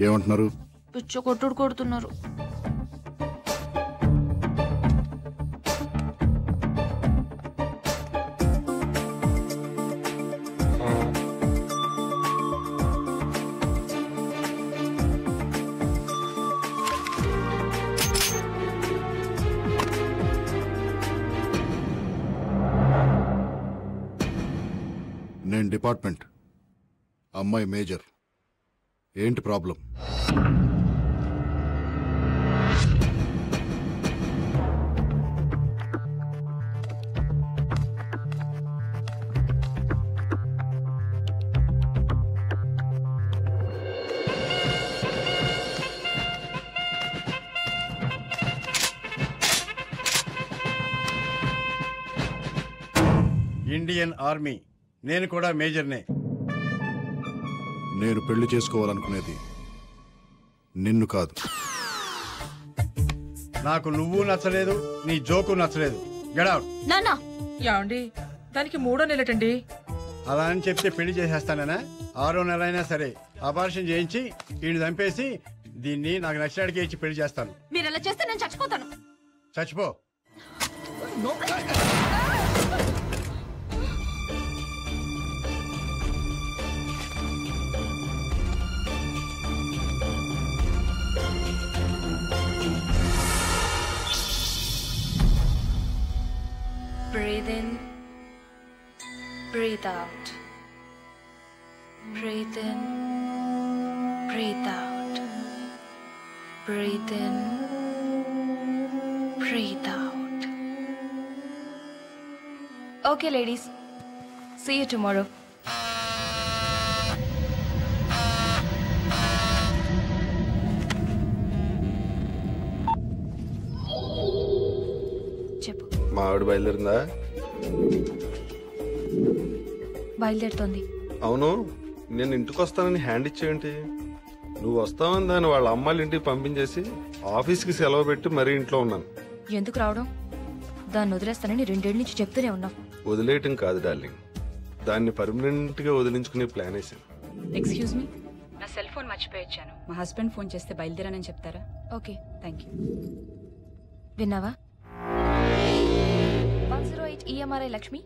ఏమంటున్నారు? పిచ్చ కొట్టుడు కొడుతున్నారు. నేను డిపార్ట్మెంట్, అమ్మాయి మేజర్. ఏంటి ప్రాబ్లం? ఇండియన్ ఆర్మీ, నేను కూడా మేజర్నే. నేను పెళ్లి చేసుకోవాలనుకునేది నిన్ను కాదు. నాకు నువ్వు నచ్చలేదు, నీ జోకు నచ్చలేదు. Get out. నానా యాండి దానికి 3వ నెలటండి. అలా అని చెప్తే పెళ్లి చేసేస్తానా? 6వ నెల అయినా సరే అబార్షన్ చేయించి వీడిని చంపేసి దీన్ని నాకు నచ్చినడికి ఇచ్చి పెళ్లి చేస్తాను. మీరు అలా చేస్తే నేను చచ్చిపోతాను. చచ్చిపో. Breathe in, breathe out. Breathe in, breathe out. Breathe in, breathe out. Okay, ladies. See you tomorrow. చెప్పు. మా ఆవిడ బయలుదేరిందా? బయలుదేరుతోంది. అవును, నేను ఇంటికి వస్తానని హ్యాండ్ ఇచ్చేయండి. నువ్వు వస్తావని దాన్ని వాళ్ళ అమ్మాయిల ఇంటికి పంపించేసి ఆఫీస్కి సెలవు పెట్టి మరీ ఇంట్లో ఉన్నాను. ఎందుకు రావడం? దాన్ని వదిలేస్తానని 2 ఏళ్ళ నుంచి చెప్తూనే ఉన్నావు. వదిలేయటం కాదు డార్లింగ్, దాన్ని పర్మనెంట్ గా వదిలించుకునే ప్లాన్ వేసాను. ఎక్స్క్యూజ్ మీ, నా సెల్ ఫోన్ మర్చిపోయొచ్చాను. మా హస్బెండ్ ఫోన్ చేస్తే బయలుదేరానని చెప్తారా? Okay, thank you. విన్నావా? 108 EMRI లక్ష్మి.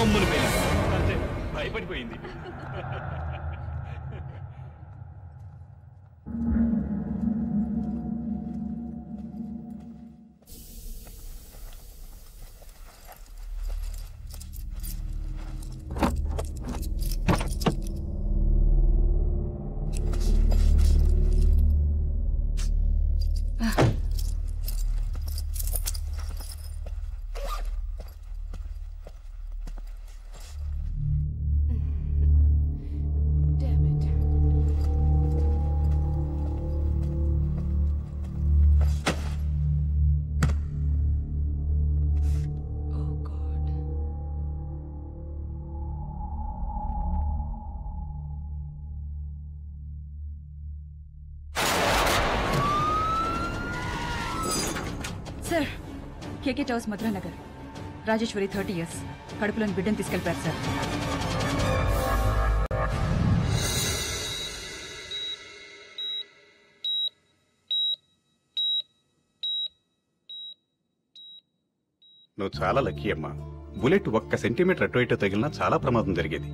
అమ్ముని పేరు అంతే భయపడిపోయింది. సార్, కేకే టవర్స్ మధురానగర్, రాజేశ్వరి 30 years, కడుపులోని బిడ్డను తీసుకెళ్ళిపోయారు సార్. నువ్వు చాలా లక్కీ అమ్మా. బుల్లెట్ 1 సెంటీమీటర్ అటు ఇటు తగిలినా చాలా ప్రమాదం జరిగేది.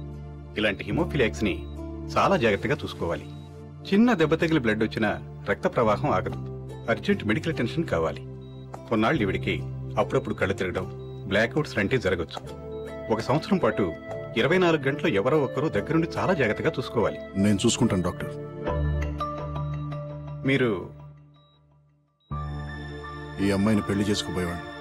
ఇలాంటి హిమోఫిలియాక్స్ ని చాలా జాగ్రత్తగా చూసుకోవాలి. చిన్న దెబ్బ తగిలి బ్లడ్ వచ్చినా రక్త ప్రవాహం ఆగదు. అర్జెంట్ మెడికల్ అటెన్షన్ కావాలి. కొన్నాళ్ళు ఇవిడికి అప్పుడప్పుడు కళ్ళు తిరగడం, బ్లాక్అవుట్స్ లాంటివి జరగచ్చు. 1 సంవత్సరం పాటు 24 గంటలు ఎవరో ఒకరు దగ్గరుండి చాలా జాగ్రత్తగా చూసుకోవాలి. నేను చూసుకుంటాను డాక్టర్. మీరు ఈ అమ్మాయిని పెళ్లి చేసుకుపోయేవాడిని.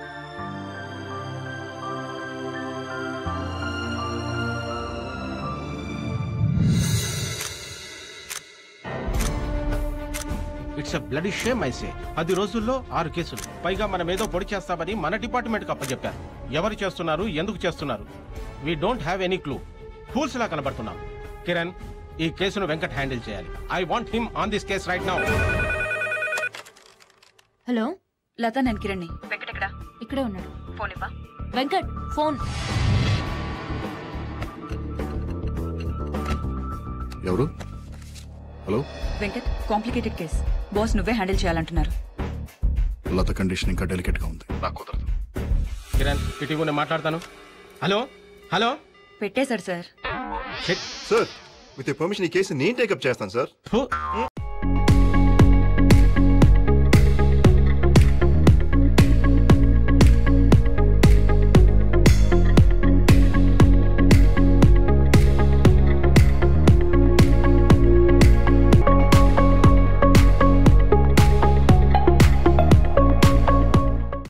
It's bloody shame I say. 10 రోజుల్లో 6 కేసులు, పైగా మనం ఏదో పొడి చేస్తామని మన డిపార్ట్మెంట్ కు అప్పచెప్పారు. ఎవరు చేస్తున్నారు, ఎందుకు చేస్తున్నారు? We don't have any clue. Fools లా కనబడుతున్నాం. కిరణ్, ఈ కేసును వెంకట్ హ్యాండిల్ చేయాలి. I want him on this case right now. Hello Latha, నేను కిరణ్ని. వెంకట్ ఎక్కడా? ఇక్కడే ఉన్నాడు. ఫోన్ ఇవ్వా. వెంకట్ ఫోన్. ఎవరు? Hello Venkat, complicated case. Boss నువ్వే హ్యాండిల్ చేయాలంటున్నారు. లత కండిషన్ ఇంకా డెలికేట్ గా ఉంది. నాకు కుదరదు. కిరణ్, ఇటీవల నేను మాట్లాడతాను. Hello hello. పెట్టేశారు సార్. సార్, విత్ పర్మిషన్ ఈ కేసు నేను టేకప్ చేస్తాను సార్.